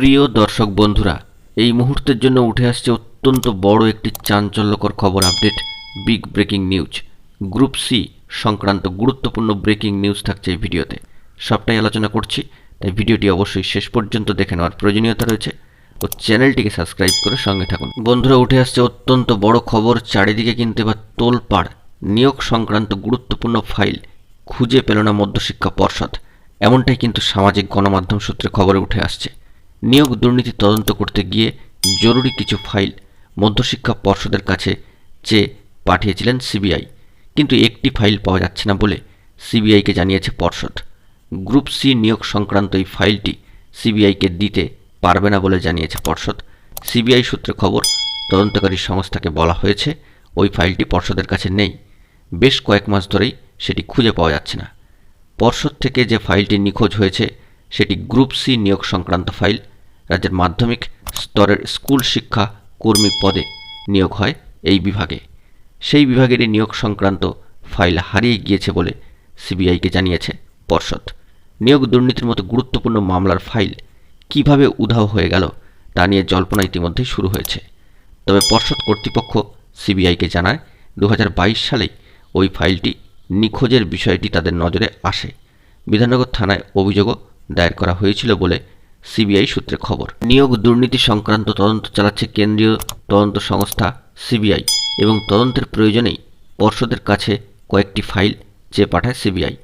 প্রিয় দর্শক বন্ধুরা, এই মুহূর্তের জন্য উঠে আসছে অত্যন্ত বড় একটি চাঞ্চল্যকর খবর update, big breaking news. Group C সংক্রান্ত গুরুত্বপূর্ণ ব্রেকিং নিউজ থাকছে এই ভিডিওতে। সবটাই আলোচনা করছি, তাই ভিডিওটি অবশ্যই শেষ পর্যন্ত দেখে নেওয়ার প্রয়োজনীয়তা রয়েছে ও চ্যানেলটিকে সাবস্ক্রাইব করে সঙ্গে থাকুন। বন্ধুরা, উঠে আসছে অত্যন্ত বড় খবর, চারিদিকে কিন্তু এবার তোলপাড়। নিয়োগ সংক্রান্ত গুরুত্বপূর্ণ ফাইল খুঁজে পেল না মধ্যশিক্ষা পর্ষদ, এমনটাই কিন্তু সামাজিক গণমাধ্যম সূত্রে খবরে উঠে আসছে। নিয়োগ দুর্নীতি তদন্ত করতে গিয়ে জরুরি কিছু ফাইল মধ্যশিক্ষা পর্ষদের কাছে চেয়ে পাঠিয়েছিলেন সিবিআই, কিন্তু একটি ফাইল পাওয়া যাচ্ছে না বলে সিবিআইকে জানিয়েছে পর্ষদ। গ্রুপ সি নিয়োগ সংক্রান্ত এই ফাইলটি সিবিআইকে দিতে পারবে না বলে জানিয়েছে পর্ষদ। সিবিআই সূত্রে খবর, তদন্তকারী সংস্থাকে বলা হয়েছে ওই ফাইলটি পর্ষদের কাছে নেই। বেশ কয়েক মাস ধরেই সেটি খুঁজে পাওয়া যাচ্ছে না। পর্ষদ থেকে যে ফাইলটি নিখোঁজ হয়েছে সেটি গ্রুপ সি নিয়োগ সংক্রান্ত ফাইল। রাজ্যের মাধ্যমিক স্তরের স্কুল শিক্ষা কর্মী পদে নিয়োগ হয় এই বিভাগে। সেই বিভাগেরই নিয়োগ সংক্রান্ত ফাইল হারিয়ে গিয়েছে বলে সিবিআইকে জানিয়েছে পর্ষদ। নিয়োগ দুর্নীতির মতো গুরুত্বপূর্ণ মামলার ফাইল কিভাবে উধাও হয়ে গেল তা নিয়ে জল্পনা ইতিমধ্যেই শুরু হয়েছে। তবে পর্ষদ কর্তৃপক্ষ সিবিআইকে জানায় 2022 সালেই ওই ফাইলটি নিখোঁজের বিষয়টি তাদের নজরে আসে। বিধাননগর থানায় অভিযোগও দায়ের করা হয়েছিল বলে সিবিআই সূত্রে খবর। নিয়োগ দুর্নীতি সংক্রান্ত তদন্ত চালাচ্ছে কেন্দ্রীয় তদন্ত সংস্থা সিবিআই এবং তদন্তের প্রয়োজনেই পর্ষদের কাছে কয়েকটি ফাইল চেয়ে পাঠায় সিবিআই,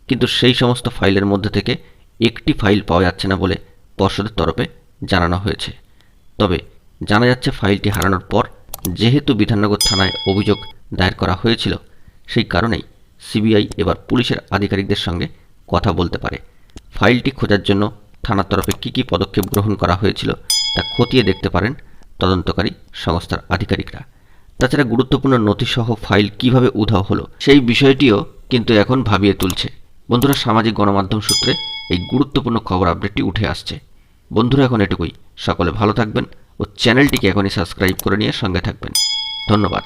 কিন্তু সেই সমস্ত ফাইলের মধ্যে থেকে একটি ফাইল পাওয়া যাচ্ছে না বলে পর্ষদের তরফে জানানো হয়েছে। তবে জানা যাচ্ছে ফাইলটি হারানোর পর যেহেতু বিধাননগর থানায় অভিযোগ দায়ের করা হয়েছিল, সেই কারণেই সিবিআই এবার পুলিশের আধিকারিকদের সঙ্গে কথা বলতে পারে। ফাইলটি খোঁজার জন্য থানার তরফে কী পদক্ষেপ গ্রহণ করা হয়েছিল তা খতিয়ে দেখতে পারেন তদন্তকারী সংস্থার আধিকারিকরা। তাছাড়া গুরুত্বপূর্ণ নথিসহ ফাইল কিভাবে উধাও হলো সেই বিষয়টিও কিন্তু এখন ভাবিয়ে তুলছে। বন্ধুরা, সামাজিক গণমাধ্যম সূত্রে এই গুরুত্বপূর্ণ খবর আপডেটটি উঠে আসছে। বন্ধুরা, এখন এটুকুই। সকলে ভালো থাকবেন ও চ্যানেলটিকে এখনই সাবস্ক্রাইব করে নিয়ে সঙ্গে থাকবেন। ধন্যবাদ।